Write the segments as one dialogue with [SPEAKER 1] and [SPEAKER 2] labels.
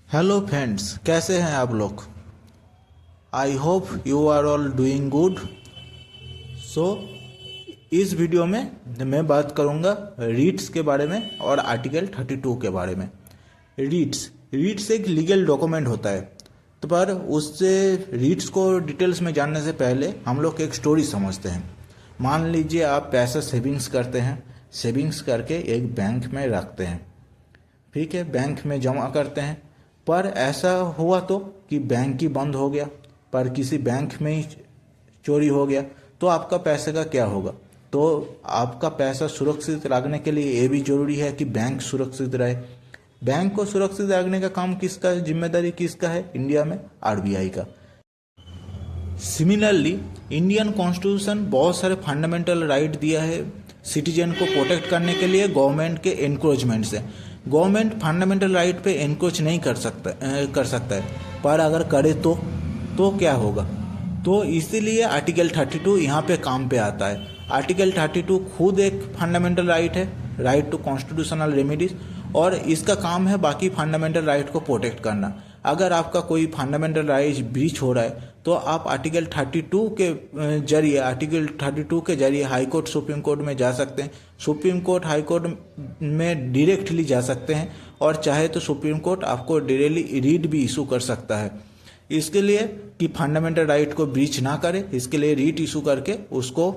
[SPEAKER 1] Hello friends, कैसे हैं आप लोग। I hope you are all doing good. So इस वीडियो में मैं बात करूंगा रीट्स के बारे में और आर्टिकल 32 के बारे में। रीट्स एक लीगल डॉक्यूमेंट होता है, तो पर उससे रीट्स को डिटेल्स में जानने से पहले हम लोग एक स्टोरी समझते हैं। मान लीजिए आप पैसा सेविंग्स करते हैं, सेविंग्स करके एक बैंक में रखते हैं, ठीक है, बैंक में जमा करते हैं। पर ऐसा हुआ तो कि बैंक ही बंद हो गया, पर किसी बैंक में ही चोरी हो गया, तो आपका पैसे का क्या होगा। तो आपका पैसा सुरक्षित रखने के लिए ये भी जरूरी है कि बैंक सुरक्षित रहे। बैंक को सुरक्षित रखने का काम किसका है, जिम्मेदारी किसका है इंडिया में? आरबीआई का। सिमिलरली इंडियन कॉन्स्टिट्यूशन बहुत सारे फंडामेंटल राइट दिया है सिटीजन को प्रोटेक्ट करने के लिए गवर्नमेंट के एनक्रोचमेंट से। गवर्नमेंट फंडामेंटल राइट पे एनक्रोच नहीं कर सकता है, पर अगर करे तो क्या होगा। तो इसीलिए आर्टिकल 32 यहाँ पे काम पे आता है। आर्टिकल 32 खुद एक फंडामेंटल राइट है, राइट टू कॉन्स्टिट्यूशनल रेमेडीज, और इसका काम है बाकी फंडामेंटल राइट को प्रोटेक्ट करना। अगर आपका कोई फंडामेंटल राइट ब्रीच हो रहा है तो आप आर्टिकल 32 के जरिए हाई कोर्ट, सुप्रीम कोर्ट में जा सकते हैं। सुप्रीम कोर्ट, हाई कोर्ट में डायरेक्टली जा सकते हैं, और चाहे तो सुप्रीम कोर्ट आपको डायरेक्टली रीट भी इशू कर सकता है। इसके लिए कि फंडामेंटल राइट को ब्रीच ना करे, इसके लिए रीट इशू करके उसको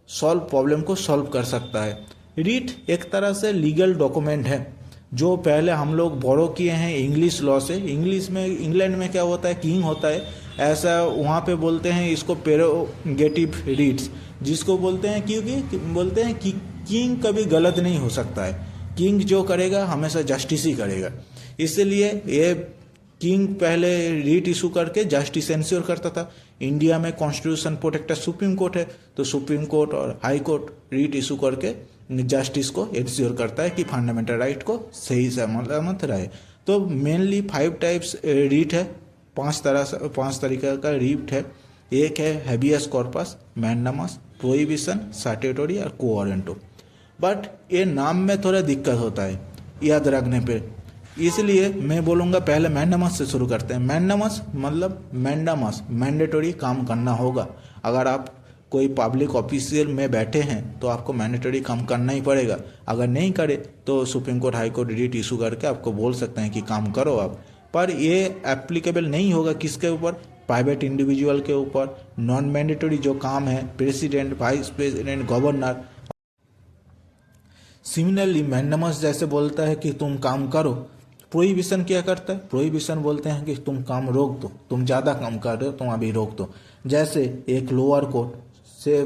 [SPEAKER 1] प्रॉब्लम को सॉल्व कर सकता है। रीट एक तरह से लीगल डॉक्यूमेंट है जो पहले हम लोग बोरो किए हैं इंग्लिश लॉ से। इंग्लिश में, इंग्लैंड में क्या होता है, किंग होता है, ऐसा वहाँ पे बोलते हैं इसको प्रेरोगेटिव रीट्स, जिसको बोलते हैं क्योंकि बोलते हैं कि किंग कभी गलत नहीं हो सकता है। किंग जो करेगा हमेशा जस्टिस ही करेगा। इसलिए ये किंग पहले रीट इशू करके जस्टिस इंश्योर करता था। इंडिया में कॉन्स्टिट्यूशन प्रोटेक्टर सुप्रीम कोर्ट है, तो सुप्रीम कोर्ट और हाई कोर्ट रीट इशू करके जस्टिस को इंश्योर करता है कि फंडामेंटल राइट को सही सलामत रहे। तो मेनली 5 टाइप्स रीट है, 5 तरीके का रीट है। एक है habeas corpus, mandamus, prohibition, statutory और क्वो वारंटो। बट ये नाम में थोड़ा दिक्कत होता है याद रखने पे, इसलिए मैं बोलूँगा पहले मैंडामस से शुरू करते हैं। मैंडामस मैंडेटरी काम करना होगा। अगर आप कोई पब्लिक ऑफिशियल में बैठे हैं तो आपको मैंडेटरी काम करना ही पड़ेगा। अगर नहीं करे तो Supreme Court, High Court writ issue करके आपको बोल सकते हैं कि काम करो आप। पर ये एप्लीकेबल नहीं होगा किसके ऊपर? प्राइवेट इंडिविजुअल के ऊपर। नॉन मैंडेटरी जो काम है president, vice president, governor. Similarly mandamus जैसे बोलता है कि तुम काम करो। प्रोहिबिशन क्या करता है? प्रोहिबिशन बोलते हैं कि तुम काम रोक दो, तुम ज़्यादा काम कर रहे हो, तुम अभी रोक दो। जैसे एक लोअर कोर्ट से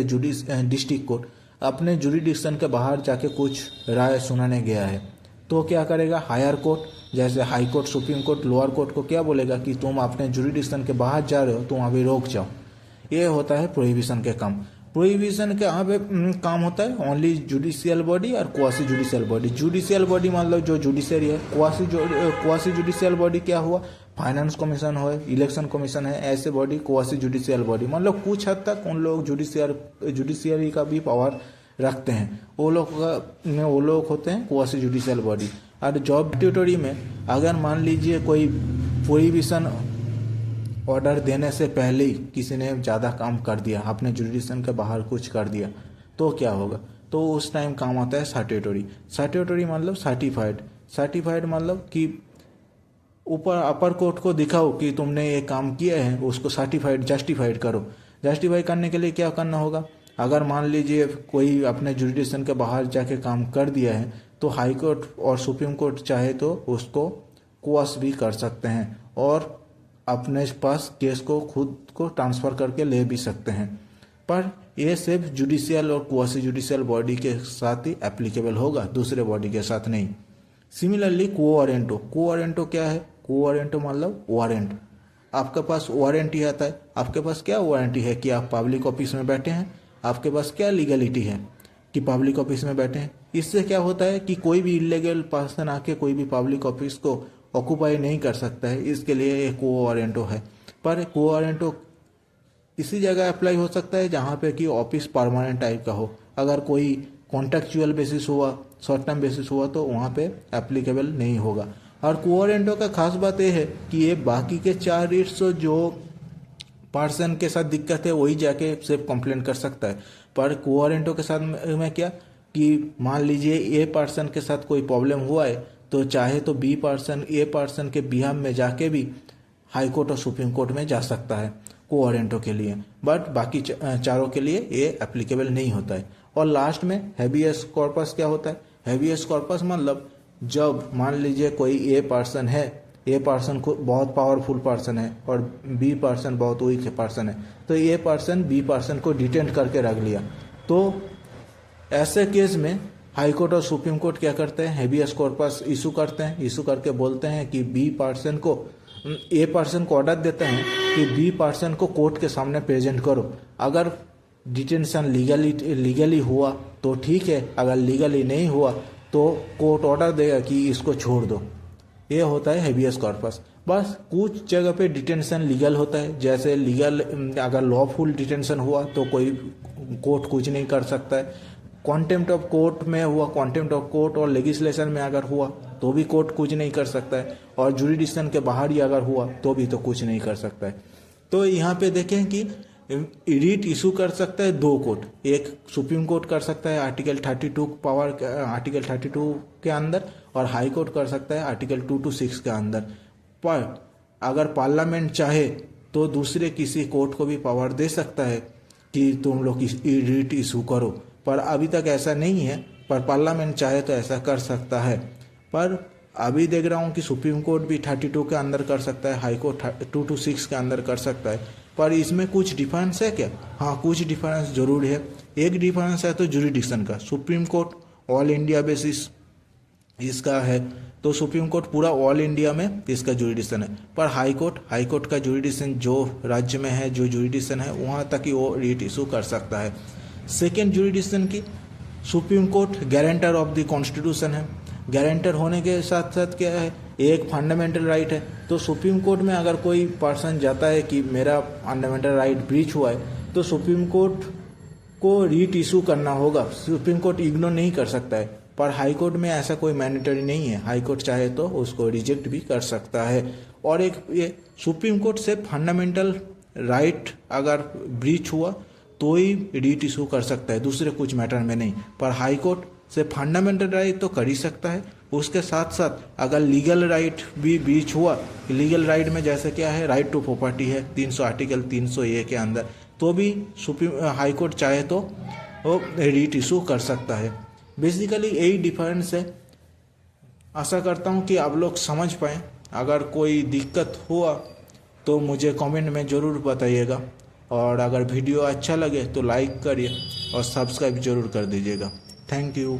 [SPEAKER 1] डिस्ट्रिक्ट कोर्ट अपने जुरिडिक्शन के बाहर जाके कुछ राय सुनाने गया है, तो क्या करेगा? हायर कोर्ट जैसे high court, supreme court, lower court को क्या बोलेगा कि तुम अपने जुरिडिक्शन के बाहर जा रहे हो, तुम अभी रोक जाओ। ये होता है प्रोहिबिशन के काम। प्रोहिबिशन के यहाँ पे काम होता है ओनली जुडिशियल बॉडी और quasi judicial body. Judicial body मतलब जो जुडिशरी है। क्वासी जुडिशियल बॉडी क्या हुआ? फाइनेंस कमीशन हो, इलेक्शन कमीशन है, ऐसे बॉडी क्वासी जुडिशियल बॉडी। मतलब कुछ हद तक उन लोग जुडिशियरी का भी पावर रखते हैं। वो लोग होते हैं क्वासी जुडिशियल बॉडी। और जॉब ड्यूटरी में अगर मान लीजिए कोई प्रोहिबिशन ऑर्डर देने से पहले ही किसी ने ज़्यादा काम कर दिया, अपने जुरिडिक्शन के बाहर कुछ कर दिया, तो क्या होगा? तो उस टाइम काम आता है स्टैट्यूटरी। स्टैट्यूटरी मतलब सर्टिफाइड मतलब कि ऊपर अपर कोर्ट को दिखाओ कि तुमने ये काम किया है, उसको जस्टिफाइड करो। जस्टिफाई करने के लिए क्या करना होगा? अगर मान लीजिए कोई अपने जुरिडिक्शन के बाहर जाके काम कर दिया है, तो हाई कोर्ट और सुप्रीम कोर्ट चाहे तो उसको क्वॉश भी कर सकते हैं और अपने पास केस को खुद को ट्रांसफ़र करके ले भी सकते हैं। पर यह सिर्फ जुडिशियल और क्वासी जुडिशियल बॉडी के साथ ही एप्लीकेबल होगा, दूसरे बॉडी के साथ नहीं। सिमिलरली क्वो वारंटो क्या है? क्वो वारंटो मतलब वारंट। आपके पास वारंटी आता है। आपके पास क्या वारंटी है कि आप पब्लिक ऑफिस में बैठे हैं? आपके पास क्या लीगलिटी है कि पब्लिक ऑफिस में बैठे हैं? इससे क्या होता है कि कोई भी इलीगल पर्सन आके कोई भी पब्लिक ऑफिस को ऑक्यूपाई नहीं कर सकता है। इसके लिए एक क्वो वारंटो है। पर क्वो वारंटो इसी जगह अप्लाई हो सकता है जहाँ पे कि ऑफिस परमानेंट टाइप का हो। अगर कोई कॉन्ट्रेक्चुअल बेसिस हुआ, शॉर्ट टर्म बेसिस हुआ, तो वहाँ पे एप्लीकेबल नहीं होगा। और क्वो वारंटो का खास बात यह है कि ये बाकी के 4 रीट्स जो पर्सन के साथ दिक्कत है वही जाके सिर्फ कंप्लेन कर सकता है। पर क्वो वारंटो के साथ में क्या कि मान लीजिए ए पर्सन के साथ कोई प्रॉब्लम हुआ है तो चाहे तो बी पर्सन ए पर्सन के बिहाफ में जाके भी हाई कोर्ट और सुप्रीम कोर्ट में जा सकता है क्वो वारंटो के लिए, बट बाकी चारों के लिए ये एप्लीकेबल नहीं होता है। और लास्ट में हैबियस कॉर्पस क्या होता है? हैबियस कॉर्पस मतलब जब मान लीजिए कोई ए पर्सन है, ए पर्सन को बहुत पावरफुल पर्सन है और बी पर्सन बहुत वीक पर्सन है, तो ए पर्सन बी पर्सन को डिटेंट करके रख लिया, तो ऐसे केस में हाई कोर्ट और सुप्रीम कोर्ट क्या करते हैं? हैबियस कॉर्पस इशू करते हैं। इशू करके बोलते हैं कि बी पर्सन को, ए पर्सन को ऑर्डर देते हैं कि बी पर्सन को कोर्ट के सामने प्रेजेंट करो। अगर डिटेंशन लीगली हुआ तो ठीक है, अगर लीगली नहीं हुआ तो कोर्ट ऑर्डर देगा कि इसको छोड़ दो। ये होता है हैबियस कॉर्पस। बस कुछ जगह पे डिटेंशन लीगल होता है, जैसे लीगल अगर लॉफुल डिटेंशन हुआ तो कोई कोर्ट कुछ नहीं कर सकता है। कॉन्टेम्प्ट ऑफ कोर्ट में हुआ, कॉन्टेम्प्ट ऑफ कोर्ट और लेजिस्लेशन में अगर हुआ तो भी कोर्ट कुछ नहीं कर सकता है, और जुरिडिक्शन के बाहर ही अगर हुआ तो भी तो कुछ नहीं कर सकता है। तो यहाँ पे देखें कि रीट इशू कर सकता है 2 कोर्ट, एक सुप्रीम कोर्ट कर सकता है आर्टिकल 32 पावर, आर्टिकल 32 के अंदर, और हाई कोर्ट कर सकता है आर्टिकल 2 to 6 के अंदर। पर अगर पार्लियामेंट चाहे तो दूसरे किसी कोर्ट को भी पावर दे सकता है कि तुम लोग रीट इशू करो, पर अभी तक ऐसा नहीं है। पर पार्लियामेंट चाहे तो ऐसा कर सकता है। पर अभी देख रहा हूँ कि सुप्रीम कोर्ट भी 32 के अंदर कर सकता है, हाई कोर्ट 2 to 6 के अंदर कर सकता है। पर इसमें कुछ डिफरेंस है क्या? हाँ, कुछ डिफरेंस जरूर है। एक डिफरेंस है तो जुरिडिक्शन का। Supreme court all India basis इसका है, तो सुप्रीम कोर्ट पूरा ऑल इंडिया में इसका जुरिडिक्शन है। पर हाई कोर्ट का जुरिडिक्शन जो राज्य में है, जो जुरिडिक्शन है वहाँ तक ही वो रीट इशू कर सकता है। सेकेंड जुरिडिक्शन की, supreme court guarantor of the constitution है। गारंटर होने के साथ साथ क्या है, एक फंडामेंटल राइट है। तो सुप्रीम कोर्ट में अगर कोई पर्सन जाता है कि मेरा फंडामेंटल राइट ब्रीच हुआ है, तो सुप्रीम कोर्ट को रीट इशू करना होगा। सुप्रीम कोर्ट इग्नोर नहीं कर सकता है। पर हाई कोर्ट में ऐसा कोई मैंडेटरी नहीं है, हाई कोर्ट चाहे तो उसको रिजेक्ट भी कर सकता है। और एक ये सुप्रीम कोर्ट से फंडामेंटल राइट अगर ब्रीच हुआ तो ही रीट इशू कर सकता है, दूसरे कुछ मैटर में नहीं। पर हाई कोर्ट से फंडामेंटल राइट तो कर ही सकता है, उसके साथ साथ अगर लीगल राइट भी ब्रीच हुआ, लीगल राइट में जैसे क्या है, राइट टू प्रॉपर्टी है 300 आर्टिकल 300A के अंदर, तो भी सुप्रीम हाई कोर्ट चाहे तो वो रीट इशू कर सकता है। बेसिकली यही डिफरेंस है। आशा करता हूँ कि आप लोग समझ पाएँ। अगर कोई दिक्कत हुआ तो मुझे कमेंट में ज़रूर बताइएगा, और अगर वीडियो अच्छा लगे तो लाइक करिए और सब्सक्राइब जरूर कर दीजिएगा। Thank you.